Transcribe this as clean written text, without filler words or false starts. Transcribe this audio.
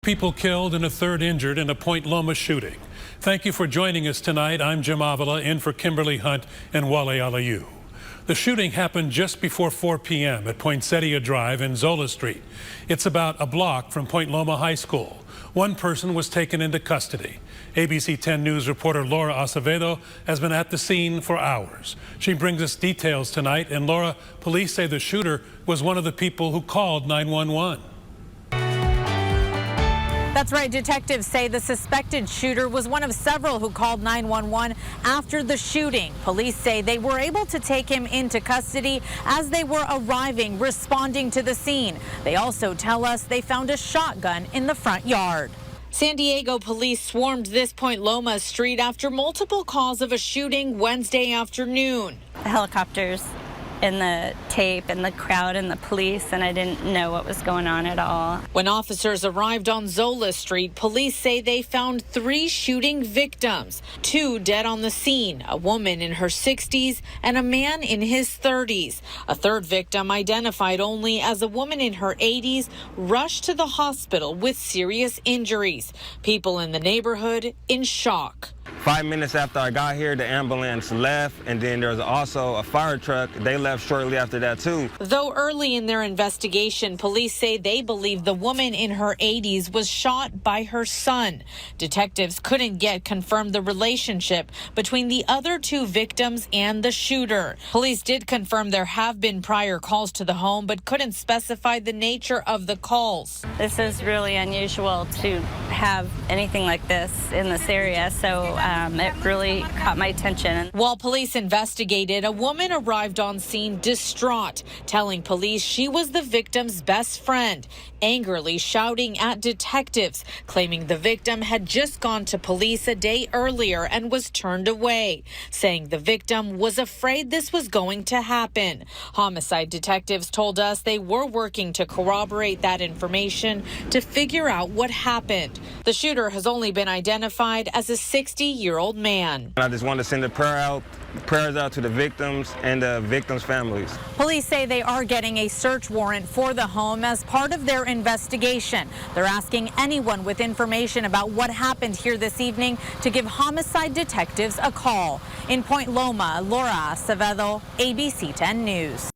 People killed and a third injured in a Point Loma shooting. Thank you for joining us tonight. I'm Jim Avila, in for Kimberly Hunt and Wale Alayu. The shooting happened just before 4 p.m. at Poinsettia Drive and Zola Street. It's about a block from Point Loma High School. One person was taken into custody. ABC 10 News reporter Laura Acevedo has been at the scene for hours. She brings us details tonight. And Laura, police say the shooter was one of the people who called 911. That's right. Detectives say the suspected shooter was one of several who called 911 after the shooting. Police say they were able to take him into custody as they were arriving, responding to the scene. They also tell us they found a shotgun in the front yard. San Diego police swarmed this Point Loma street after multiple calls of a shooting Wednesday afternoon. The helicopters and the tape and the crowd and the police, and I didn't know what was going on at all. When officers arrived on Zola Street, police say they found 3 shooting victims, 2 dead on the scene, a woman in her 60s and a man in his 30s. A third victim, identified only as a woman in her 80s, rushed to the hospital with serious injuries. People in the neighborhood in shock. 5 minutes after I got here, the ambulance left, and then there was also a fire truck. They left shortly after that, too. Though early in their investigation, police say they believe the woman in her 80s was shot by her son. Detectives couldn't yet confirm the relationship between the other 2 victims and the shooter. Police did confirm there have been prior calls to the home, but couldn't specify the nature of the calls. This is really unusual to have anything like this in this area, so it really caught my attention. While police investigated, a woman arrived on scene distraught, telling police she was the victim's best friend, angrily shouting at detectives, claiming the victim had just gone to police a day earlier and was turned away, saying the victim was afraid this was going to happen. Homicide detectives told us they were working to corroborate that information to figure out what happened. The shooter has only been identified as a 60-year-old man. I just want to send prayers out to the victims and the victims' families. Police say they are getting a search warrant for the home as part of their investigation. They're asking anyone with information about what happened here this evening to give homicide detectives a call. In Point Loma, Laura Acevedo, ABC 10 News.